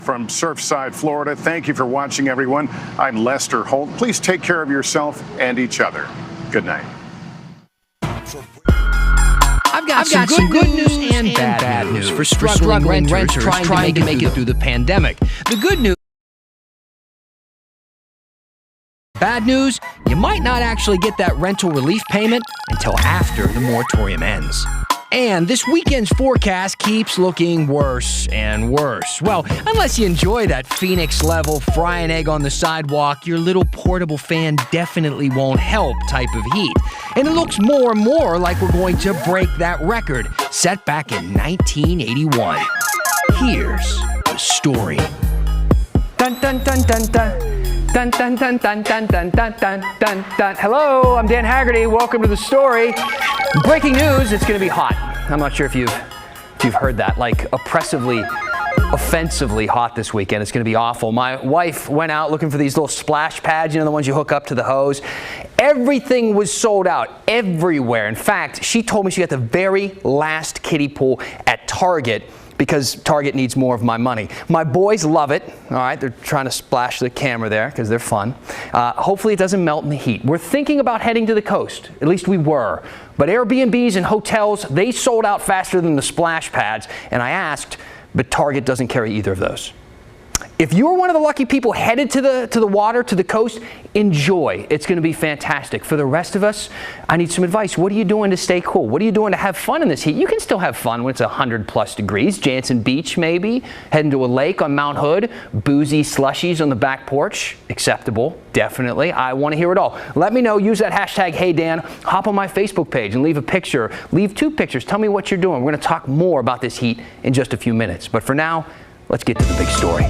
From Surfside, Florida, thank you for watching, everyone. I'm Lester Holt. Please take care of yourself and each other. Good night. I've got some good news and bad news for struggling renters trying to make it through the pandemic. The good news. Bad news, you might not actually get that rental relief payment until after the moratorium ends. And this weekend's forecast keeps looking worse and worse. Well, unless you enjoy that Phoenix-level fry an egg on the sidewalk, your little portable fan definitely won't help type of heat. And it looks more and more like we're going to break that record, set back in 1981. Here's the story. Dun dun dun dun dun. Dun dun dun dun dun dun dun dun dun dun. Hello, I'm Dan Haggerty. Welcome to the story. Breaking news, it's going to be hot. I'm not sure if you've heard that, like oppressively, offensively hot this weekend. It's going to be awful. My wife went out looking for these little splash pads, the ones you hook up to the hose. Everything was sold out everywhere. In fact, she told me she got the very last kiddie pool at Target because Target needs more of my money. My boys love it. All right, they're trying to splash the camera there because they're fun. Hopefully it doesn't melt in the heat. We're thinking about heading to the coast. At least we were. But Airbnbs and hotels, they sold out faster than the splash pads. And I asked, but Target doesn't carry either of those. If you're one of the lucky people headed to the water, to the coast, enjoy. It's going to be fantastic. For the rest of us, I need some advice. What are you doing to stay cool? What are you doing to have fun in this heat? You can still have fun when it's 100+ degrees. Jansen Beach, maybe. Heading to a lake on Mount Hood. Boozy slushies on the back porch. Acceptable. Definitely. I want to hear it all. Let me know. Use that hashtag #HeyDan. Hop on my Facebook page and leave a picture. Leave 2 pictures. Tell me what you're doing. We're going to talk more about this heat in just a few minutes. But for now, let's get to the big story.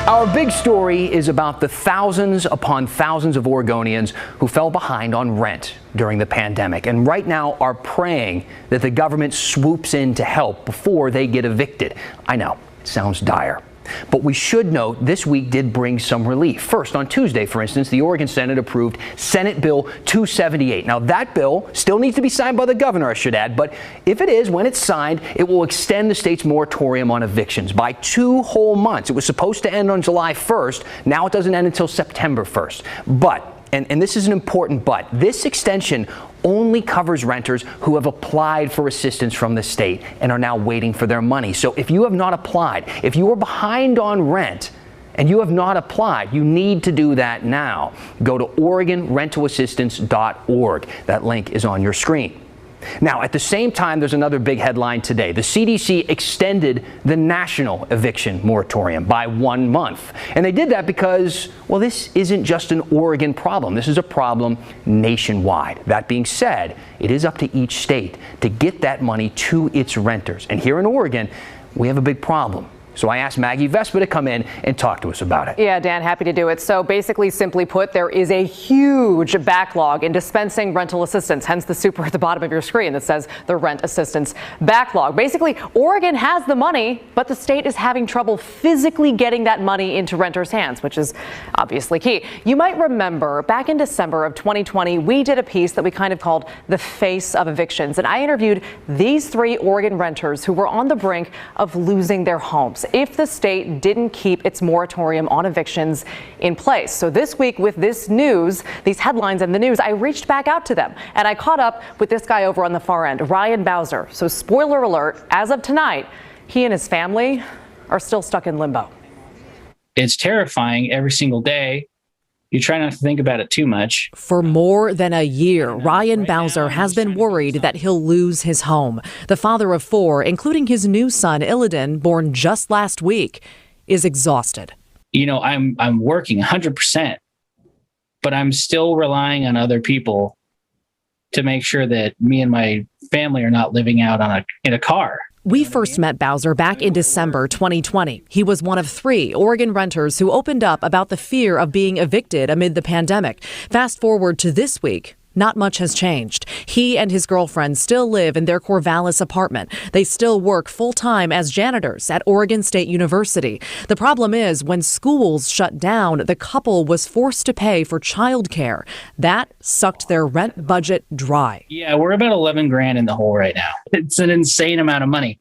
Our big story is about the thousands upon thousands of Oregonians who fell behind on rent during the pandemic and right now are praying that the government swoops in to help before they get evicted. I know, it sounds dire. But we should note this week did bring some relief. First, on Tuesday, for instance, the Oregon Senate approved Senate Bill 278. Now, that bill still needs to be signed by the governor, I should add, but if it is, when it's signed, it will extend the state's moratorium on evictions by 2 whole months. It was supposed to end on July 1st. Now it doesn't end until September 1st. But, and this is an important but, this extension only covers renters who have applied for assistance from the state and are now waiting for their money. So if you have not applied, if you are behind on rent and you have not applied, you need to do that now. Go to OregonRentalAssistance.org. That link is on your screen. Now, at the same time, there's another big headline today. The CDC extended the national eviction moratorium by 1 month. And they did that because, well, this isn't just an Oregon problem. This is a problem nationwide. That being said, it is up to each state to get that money to its renters. And here in Oregon, we have a big problem. So I asked Maggie Vespa to come in and talk to us about it. Yeah, Dan, happy to do it. So basically, simply put, there is a huge backlog in dispensing rental assistance, hence the super at the bottom of your screen that says the rent assistance backlog. Basically, Oregon has the money, but the state is having trouble physically getting that money into renters' hands, which is obviously key. You might remember back in December of 2020, we did a piece that we kind of called The Face of Evictions, and I interviewed these 3 Oregon renters who were on the brink of losing their homes if the state didn't keep its moratorium on evictions in place. So this week with this news, these headlines and the news, I reached back out to them and I caught up with this guy over on the far end, Ryan Bowser. So spoiler alert, as of tonight, he and his family are still stuck in limbo. It's terrifying every single day. You try not to think about it too much. For more than a year, Ryan Bowser has been worried that he'll lose his home. The father of 4, including his new son, Illidan, born just last week, is exhausted. I'm working 100%, but I'm still relying on other people to make sure that me and my family are not living out in a car. We first met Bowser back in December 2020. He was one of 3 Oregon renters who opened up about the fear of being evicted amid the pandemic. Fast forward to this week. Not much has changed. He and his girlfriend still live in their Corvallis apartment. They still work full-time as janitors at Oregon State University. The problem is, when schools shut down, the couple was forced to pay for childcare. That sucked their rent budget dry. Yeah, we're about 11 grand in the hole right now. It's an insane amount of money.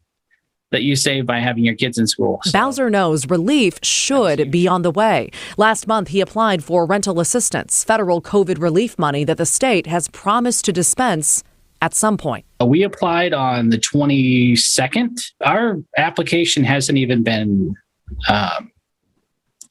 that you save by having your kids in school. So. Bowser knows relief should be on the way. Last month, he applied for rental assistance, federal COVID relief money that the state has promised to dispense at some point. We applied on the 22nd. Our application hasn't even been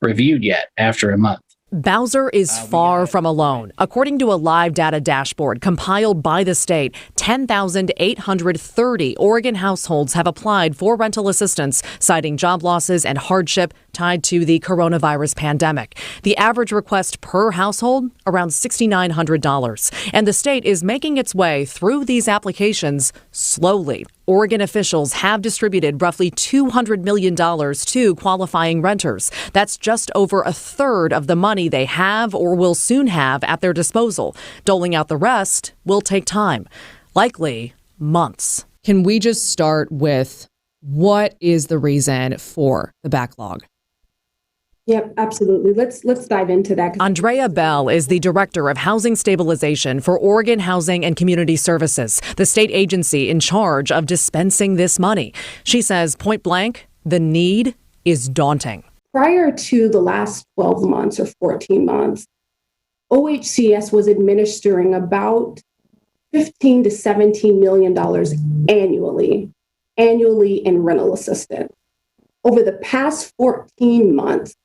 reviewed yet after a month. Bowser is far from alone. According to a live data dashboard compiled by the state, 10,830 Oregon households have applied for rental assistance, citing job losses and hardship tied to the coronavirus pandemic. The average request per household, around $6,900. And the state is making its way through these applications slowly. Oregon officials have distributed roughly $200 million to qualifying renters. That's just over a third of the money they have or will soon have at their disposal. Doling out the rest will take time, likely months. Can we just start with what is the reason for the backlog? Yep, absolutely. Let's dive into that. Andrea Bell is the director of housing stabilization for Oregon Housing and Community Services, the state agency in charge of dispensing this money. She says, point blank, the need is daunting. Prior to the last 12 months or 14 months, OHCS was administering about $15 to $17 million annually in rental assistance. Over the past 14 months,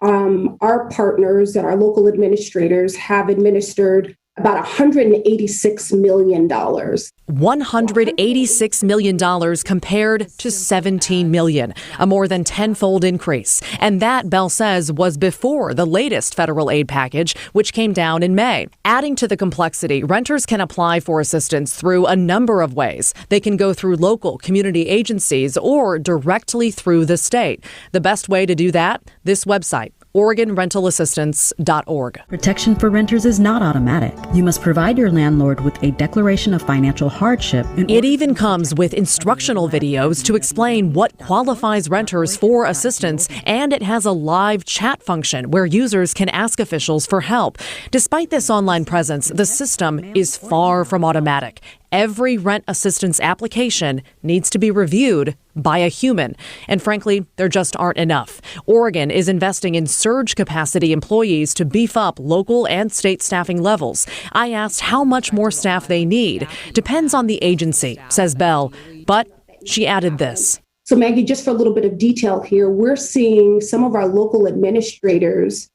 our partners and our local administrators have administered about $186 million. $186 million compared to $17 million, a more than tenfold increase. And that, Bell says, was before the latest federal aid package, which came down in May. Adding to the complexity, renters can apply for assistance through a number of ways. They can go through local community agencies or directly through the state. The best way to do that, this website, OregonRentalAssistance.org. Protection for renters is not automatic. You must provide your landlord with a declaration of financial hardship. It even comes with instructional videos to explain what qualifies renters for assistance, and it has a live chat function where users can ask officials for help. Despite this online presence, the system is far from automatic. Every rent assistance application needs to be reviewed by a human. And frankly, there just aren't enough. Oregon is investing in surge capacity employees to beef up local and state staffing levels. I asked how much more staff they need. Depends on the agency, says Bell. But she added this. So Maggie, just for a little bit of detail here, we're seeing some of our local administrators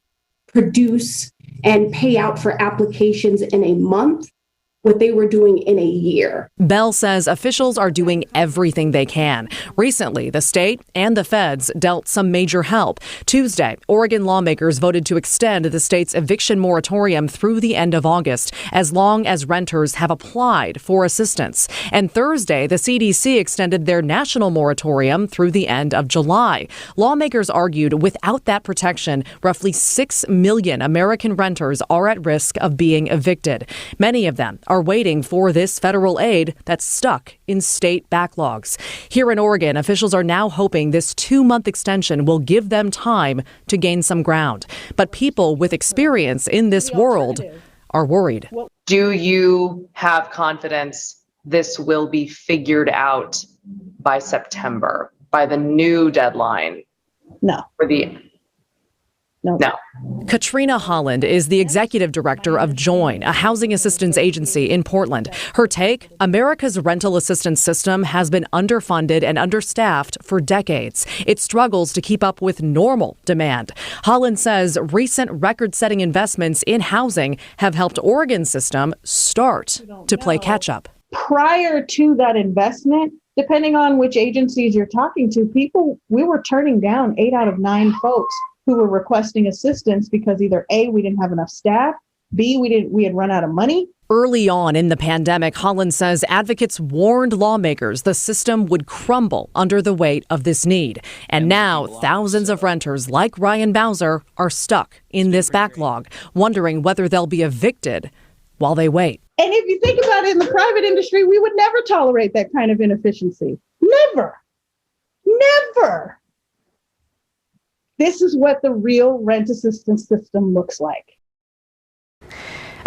produce and pay out for applications in a month what they were doing in a year. Bell says officials are doing everything they can. Recently, the state and the feds dealt some major help. Tuesday, Oregon lawmakers voted to extend the state's eviction moratorium through the end of August, as long as renters have applied for assistance. And Thursday, the CDC extended their national moratorium through the end of July. Lawmakers argued without that protection, roughly 6 million American renters are at risk of being evicted. Many of them are waiting for this federal aid that's stuck in state backlogs. Here in Oregon, officials are now hoping this 2-month extension will give them time to gain some ground. But people with experience in this world are worried. Do you have confidence this will be figured out by September, by the new deadline? No. No. Katrina Holland is the executive director of Join, a housing assistance agency in Portland. Her take, America's rental assistance system has been underfunded and understaffed for decades. It struggles to keep up with normal demand. Holland says recent record-setting investments in housing have helped Oregon's system start to play catch-up. Prior to that investment, depending on which agencies you're talking to, we were turning down 8 out of 9 folks who were requesting assistance because either A, we didn't have enough staff, B, we had run out of money. Early on in the pandemic, Holland says advocates warned lawmakers the system would crumble under the weight of this need. And now thousands of renters like Ryan Bowser are stuck in this backlog, wondering whether they'll be evicted while they wait. And if you think about it, in the private industry, we would never tolerate that kind of inefficiency. Never. Never. This is what the real rent assistance system looks like.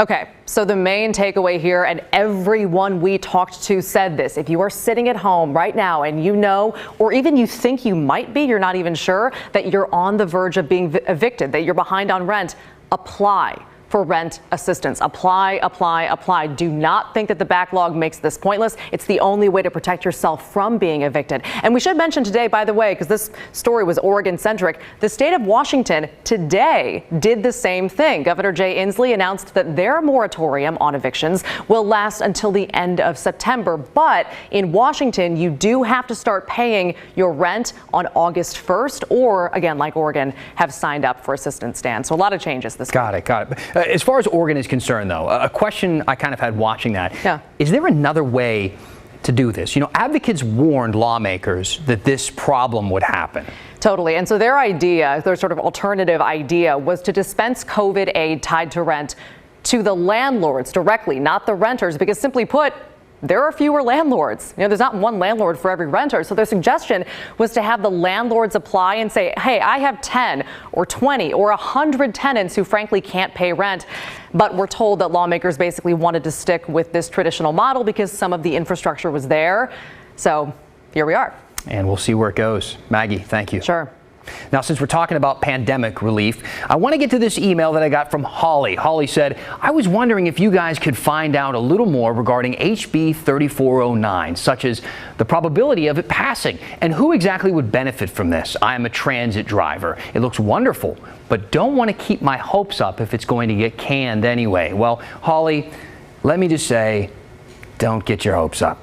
Okay, so the main takeaway here, and everyone we talked to said this: if you are sitting at home right now and you know, or even you think you might be, you're not even sure, that you're on the verge of being evicted, that you're behind on rent, apply for rent assistance. Apply, apply, apply. Do not think that the backlog makes this pointless. It's the only way to protect yourself from being evicted. And we should mention today, by the way, because this story was Oregon-centric, the state of Washington today did the same thing. Governor Jay Inslee announced that their moratorium on evictions will last until the end of September. But in Washington, you do have to start paying your rent on August 1st, or, again, like Oregon, have signed up for assistance, Dan. So a lot of changes this week. Got it. As far as Oregon is concerned, though, a question I kind of had watching that. Yeah. Is there another way to do this? You know, advocates warned lawmakers that this problem would happen. Totally. And so their idea, their sort of alternative idea, was to dispense COVID aid tied to rent to the landlords directly, not the renters, because simply put, there are fewer landlords. You know, there's not one landlord for every renter. So their suggestion was to have the landlords apply and say, hey, I have 10 or 20 or 100 tenants who frankly can't pay rent. But we're told that lawmakers basically wanted to stick with this traditional model because some of the infrastructure was there. So here we are. And we'll see where it goes. Maggie, thank you. Sure. Now, since we're talking about pandemic relief, I want to get to this email that I got from Holly. Holly said, I was wondering if you guys could find out a little more regarding HB 3409, such as the probability of it passing and who exactly would benefit from this. I am a transit driver. It looks wonderful, but don't want to keep my hopes up if it's going to get canned anyway. Well, Holly, let me just say, don't get your hopes up.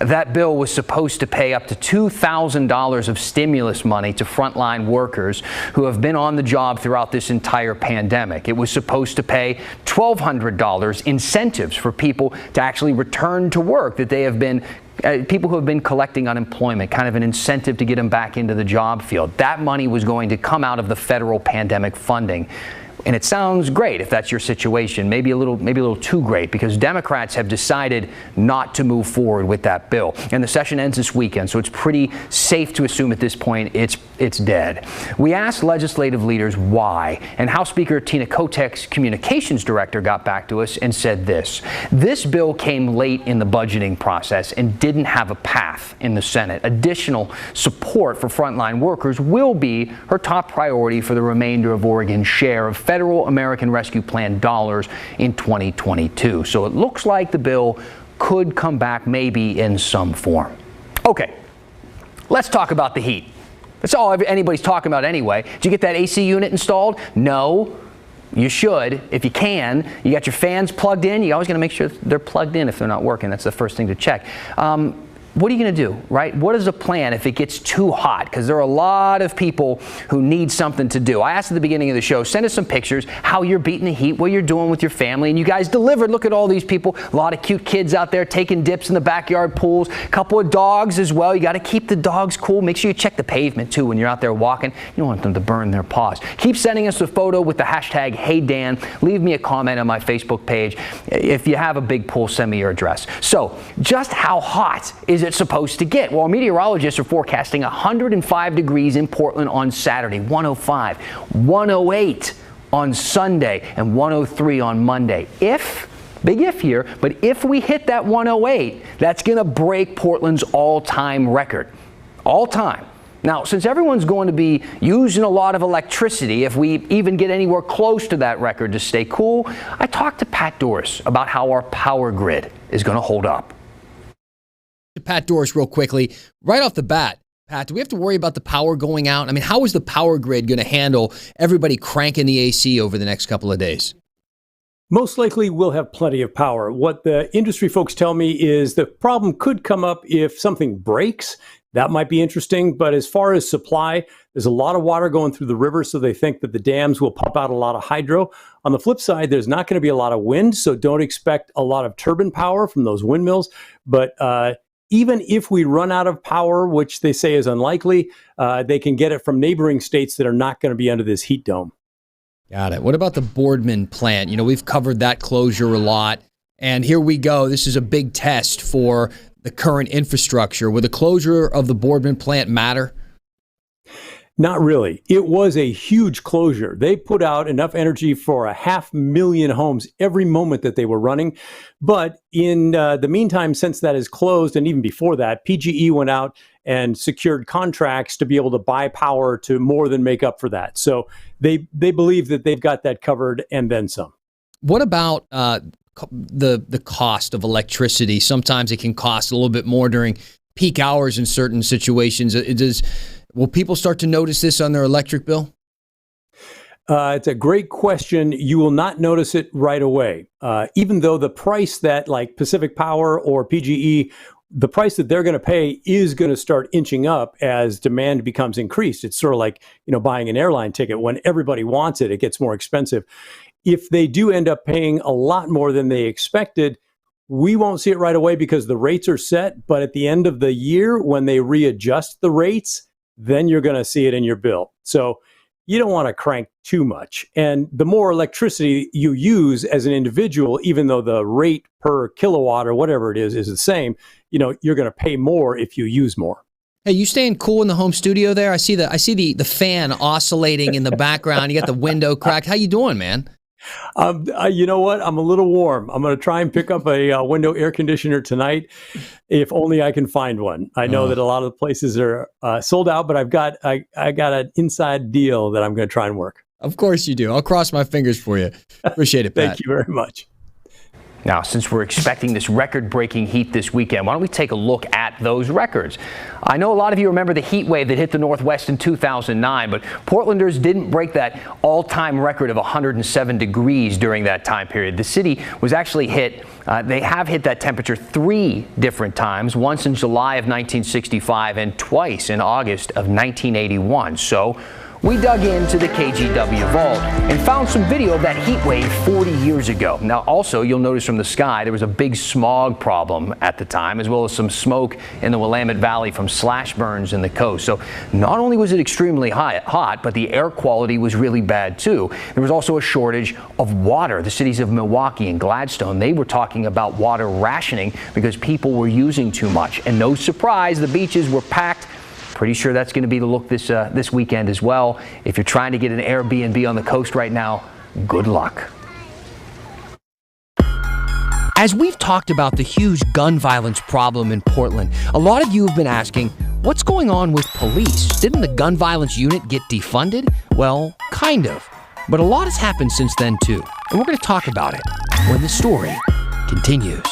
That bill was supposed to pay up to $2,000 of stimulus money to frontline workers who have been on the job throughout this entire pandemic. It was supposed to pay $1,200 incentives for people to actually return to work, that they have been people who have been collecting unemployment, kind of an incentive to get them back into the job field. That money was going to come out of the federal pandemic funding. And it sounds great if that's your situation, maybe a little too great, because Democrats have decided not to move forward with that bill. And the session ends this weekend, so it's pretty safe to assume at this point it's dead. We asked legislative leaders why, and House Speaker Tina Kotek's communications director got back to us and said this: this bill came late in the budgeting process and didn't have a path in the Senate. Additional support for frontline workers will be her top priority for the remainder of Oregon's share of federal American Rescue Plan dollars in 2022. So it looks like the bill could come back maybe in some form. Okay, let's talk about the heat. That's all anybody's talking about anyway. Did you get that AC unit installed? No. You should, if you can. You got your fans plugged in. You always got to make sure they're plugged in if they're not working. That's the first thing to check. What are you going to do, right? What is a plan if it gets too hot? Because there are a lot of people who need something to do. I asked at the beginning of the show, send us some pictures, how you're beating the heat, what you're doing with your family, and you guys delivered. Look at all these people, a lot of cute kids out there taking dips in the backyard pools, a couple of dogs as well. You got to keep the dogs cool. Make sure you check the pavement, too, when you're out there walking. You don't want them to burn their paws. Keep sending us a photo with the hashtag HeyDan. Leave me a comment on my Facebook page. If you have a big pool, send me your address. So, just how hot is it supposed to get? Well, meteorologists are forecasting 105 degrees in Portland on Saturday, 105, 108 on Sunday, and 103 on Monday. Big if here, but if we hit that 108, that's going to break Portland's all-time record. All-time. Now, since everyone's going to be using a lot of electricity, if we even get anywhere close to that record to stay cool, I talked to Pat Doris about how our power grid is going to hold up. Pat Doris, real quickly, right off the bat, Pat, do we have to worry about the power going out? I mean, how is the power grid going to handle everybody cranking the AC over the next couple of days? Most likely we'll have plenty of power. What the industry folks tell me is the problem could come up if something breaks. That might be interesting. But as far as supply, there's a lot of water going through the river, so they think that the dams will pump out a lot of hydro. On the flip side, there's not going to be a lot of wind, so don't expect a lot of turbine power from those windmills. But even if we run out of power, which they say is unlikely, they can get it from neighboring states that are not going to be under this heat dome. Got it. What about the Boardman plant? You know, we've covered that closure a lot. And here we go. This is a big test for the current infrastructure. Will the closure of the Boardman plant matter? Not really. It was a huge closure. They put out enough energy for 500,000 homes every moment that they were running. But in the meantime, since that is closed, and even before that, PGE went out and secured contracts to be able to buy power to more than make up for that. So they believe that they've got that covered and then some. What about the cost of electricity? Sometimes it can cost a little bit more during peak hours in certain situations. Will people start to notice this on their electric bill? It's a great question. You will not notice it right away. Even though the price that like Pacific Power or PGE, the price that they're going to pay is going to start inching up as demand becomes increased. It's sort of like, buying an airline ticket. When everybody wants it, it gets more expensive. If they do end up paying a lot more than they expected, we won't see it right away because the rates are set. But at the end of the year, when they readjust the rates, then you're going to see it in your bill. So you don't want to crank too much. And the more electricity you use as an individual, even though the rate per kilowatt or whatever it is the same, you're going to pay more if you use more. Hey, you staying cool in the home studio there? I see the fan oscillating in the background. You got the window cracked. How you doing, man? You know what? I'm a little warm. I'm going to try and pick up a window air conditioner tonight, if only I can find one. I know that a lot of the places are sold out, but I got an inside deal that I'm going to try and work. Of course you do. I'll cross my fingers for you. Appreciate it, Pat. Thank you very much. Now, since we're expecting this record-breaking heat this weekend, why don't we take a look at those records? I know a lot of you remember the heat wave that hit the Northwest in 2009, but Portlanders didn't break that all-time record of 107 degrees during that time period. The city was actually they have hit that temperature 3 different times, once in July of 1965 and twice in August of 1981. So we dug into the KGW vault and found some video of that heat wave 40 years ago. Now, also, you'll notice from the sky, there was a big smog problem at the time, as well as some smoke in the Willamette Valley from slash burns in the coast. So not only was it extremely hot, but the air quality was really bad, too. There was also a shortage of water. The cities of Milwaukee and Gladstone, they were talking about water rationing because people were using too much. And no surprise, the beaches were packed. Pretty sure that's going to be the look this weekend as well. If you're trying to get an Airbnb on the coast right now, good luck. As we've talked about the huge gun violence problem in Portland, a lot of you have been asking, what's going on with police? Didn't the gun violence unit get defunded? Well, kind of. But a lot has happened since then, too. And we're going to talk about it when the story continues.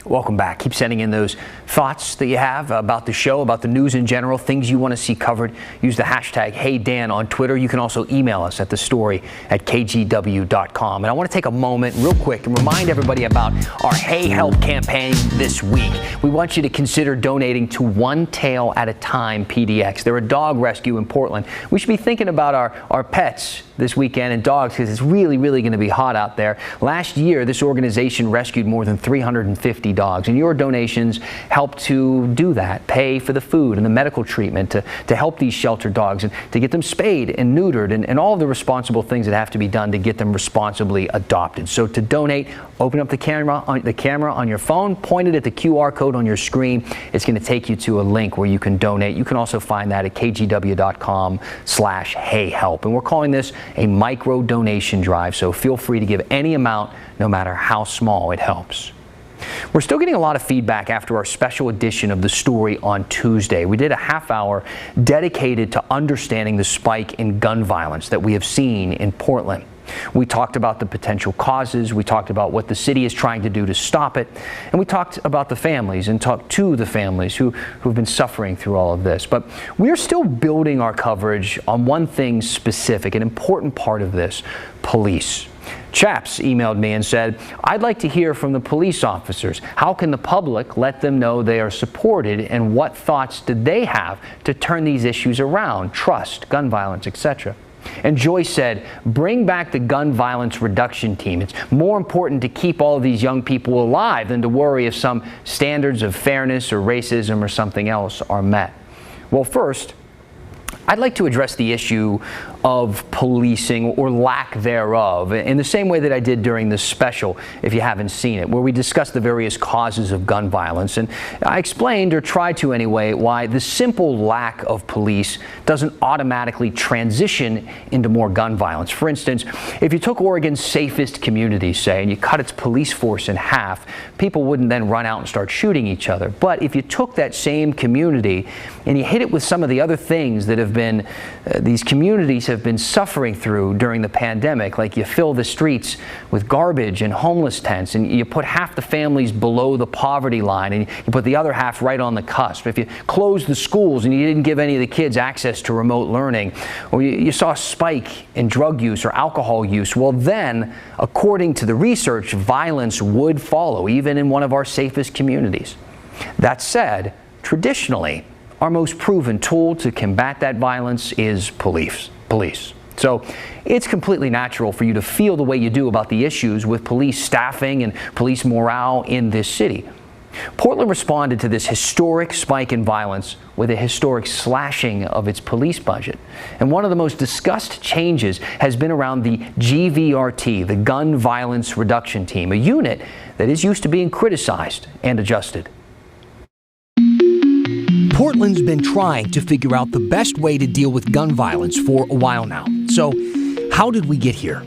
Welcome back. Keep sending in those thoughts that you have about the show, about the news in general, things you want to see covered. Use the hashtag HeyDan on Twitter. You can also email us at thestory@kgw.com. And I want to take a moment real quick and remind everybody about our Hey Help campaign this week. We want you to consider donating to One Tail at a Time PDX. They're a dog rescue in Portland. We should be thinking about our pets this weekend and dogs because it's really, really going to be hot out there. Last year, this organization rescued more than 350 dogs, and your donations help to do that, pay for the food and the medical treatment to help these shelter dogs and to get them spayed and neutered and all of the responsible things that have to be done to get them responsibly adopted. So to donate, open up the camera on your phone, point it at the QR code on your screen. It's going to take you to a link where you can donate. You can also find that at kgw.com/heyhelp. And we're calling this a micro donation drive, so feel free to give any amount, no matter how small it helps. We're still getting a lot of feedback after our special edition of The Story on Tuesday. We did a half hour dedicated to understanding the spike in gun violence that we have seen in Portland. We talked about the potential causes, we talked about what the city is trying to do to stop it, and we talked about the families and talked to the families who've been suffering through all of this. But we're still building our coverage on one thing specific, an important part of this: police. Chaps emailed me and said, "I'd like to hear from the police officers. How can the public let them know they are supported, and what thoughts do they have to turn these issues around? Trust, gun violence, etc." And Joyce said, "Bring back the gun violence reduction team. It's more important to keep all of these young people alive than to worry if some standards of fairness or racism or something else are met." Well, first, I'd like to address the issue of policing or lack thereof in the same way that I did during this special, if you haven't seen it, where we discussed the various causes of gun violence. And I explained, or tried to anyway, why the simple lack of police doesn't automatically transition into more gun violence. For instance, if you took Oregon's safest community, say, and you cut its police force in half, people wouldn't then run out and start shooting each other. But if you took that same community and you hit it with some of the other things that have been, these communities have been suffering through during the pandemic, like you fill the streets with garbage and homeless tents, and you put half the families below the poverty line, and you put the other half right on the cusp. If you closed the schools and you didn't give any of the kids access to remote learning, or you saw a spike in drug use or alcohol use, well then, according to the research, violence would follow, even in one of our safest communities. That said, traditionally, our most proven tool to combat that violence is police. So it's completely natural for you to feel the way you do about the issues with police staffing and police morale in this city. Portland responded to this historic spike in violence with a historic slashing of its police budget. And one of the most discussed changes has been around the GVRT, the Gun Violence Reduction Team, a unit that is used to being criticized and adjusted. Portland's been trying to figure out the best way to deal with gun violence for a while now. So, how did we get here?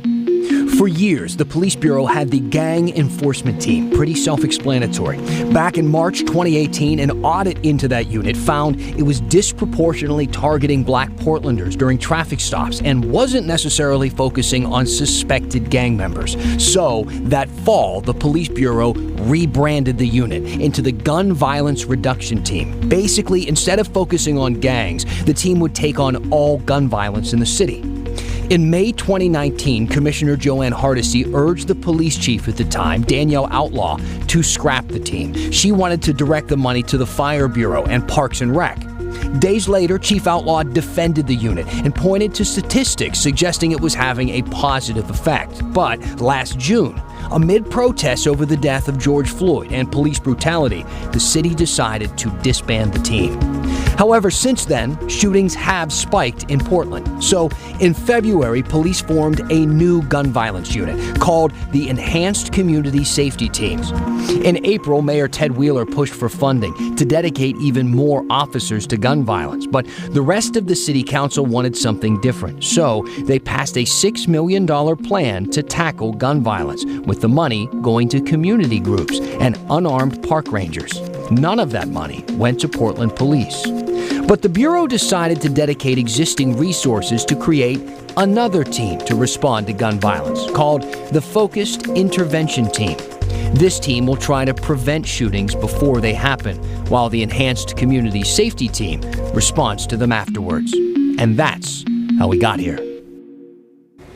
For years, the Police Bureau had the Gang Enforcement Team, pretty self-explanatory. Back in March 2018, an audit into that unit found it was disproportionately targeting black Portlanders during traffic stops and wasn't necessarily focusing on suspected gang members. So, that fall, the Police Bureau rebranded the unit into the Gun Violence Reduction Team. Basically, instead of focusing on gangs, the team would take on all gun violence in the city. In May 2019, Commissioner Joanne Hardesty urged the police chief at the time, Danielle Outlaw, to scrap the team. She wanted to direct the money to the Fire Bureau and Parks and Rec. Days later, Chief Outlaw defended the unit and pointed to statistics suggesting it was having a positive effect. But last June, amid protests over the death of George Floyd and police brutality, the city decided to disband the team. However, since then, shootings have spiked in Portland. So, in February, police formed a new gun violence unit called the Enhanced Community Safety Teams. In April, Mayor Ted Wheeler pushed for funding to dedicate even more officers to gun violence, but the rest of the city council wanted something different. So, they passed a $6 million plan to tackle gun violence, with the money going to community groups and unarmed park rangers. None of that money went to Portland police. But the Bureau decided to dedicate existing resources to create another team to respond to gun violence, called the Focused Intervention Team. This team will try to prevent shootings before they happen, while the enhanced community safety team responds to them afterwards. And that's how we got here.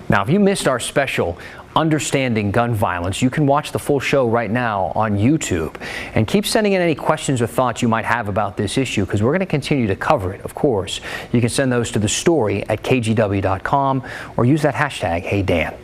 Now, if you missed our special Understanding Gun Violence, you can watch the full show right now on YouTube. And keep sending in any questions or thoughts you might have about this issue, because we're going to continue to cover it, of course. You can send those to the story at kgw.com or use that hashtag #HeyDan.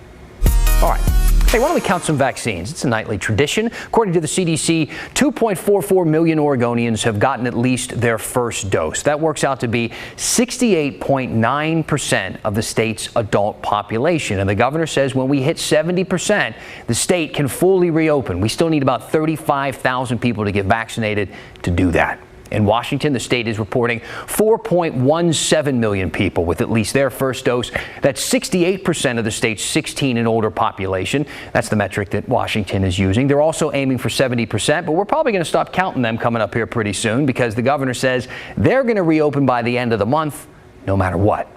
All right. Hey, why don't we count some vaccines? It's a nightly tradition. According to the CDC, 2.44 million Oregonians have gotten at least their first dose. That works out to be 68.9% of the state's adult population. And the governor says when we hit 70%, the state can fully reopen. We still need about 35,000 people to get vaccinated to do that. In Washington, the state is reporting 4.17 million people with at least their first dose. That's 68% of the state's 16 and older population. That's the metric that Washington is using. They're also aiming for 70%, but we're probably going to stop counting them coming up here pretty soon, because the governor says they're going to reopen by the end of the month, no matter what.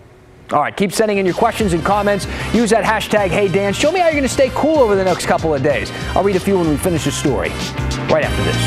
All right, keep sending in your questions and comments. Use that hashtag #HeyDan. Show me how you're going to stay cool over the next couple of days. I'll read a few when we finish the story right after this.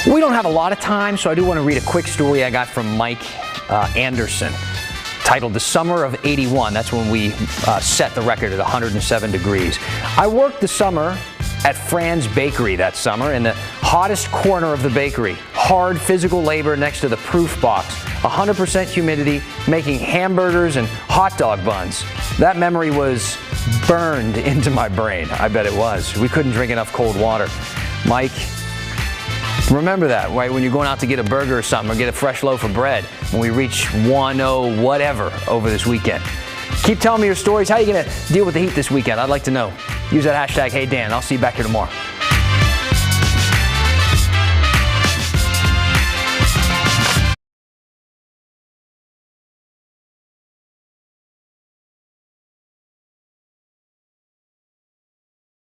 We don't have a lot of time, so I do want to read a quick story I got from Mike Anderson, titled "The Summer of '81. That's when we set the record at 107 degrees. I worked the summer at Fran's Bakery that summer, in the hottest corner of the bakery. Hard physical labor next to the proof box, 100% humidity, making hamburgers and hot dog buns. That memory was burned into my brain. I bet it was. We couldn't drink enough cold water. Mike, remember that, right? When you're going out to get a burger or something, or get a fresh loaf of bread, when we reach 10 whatever over this weekend. Keep telling me your stories. How are you going to deal with the heat this weekend? I'd like to know. Use that hashtag #HeyDan. I'll see you back here tomorrow.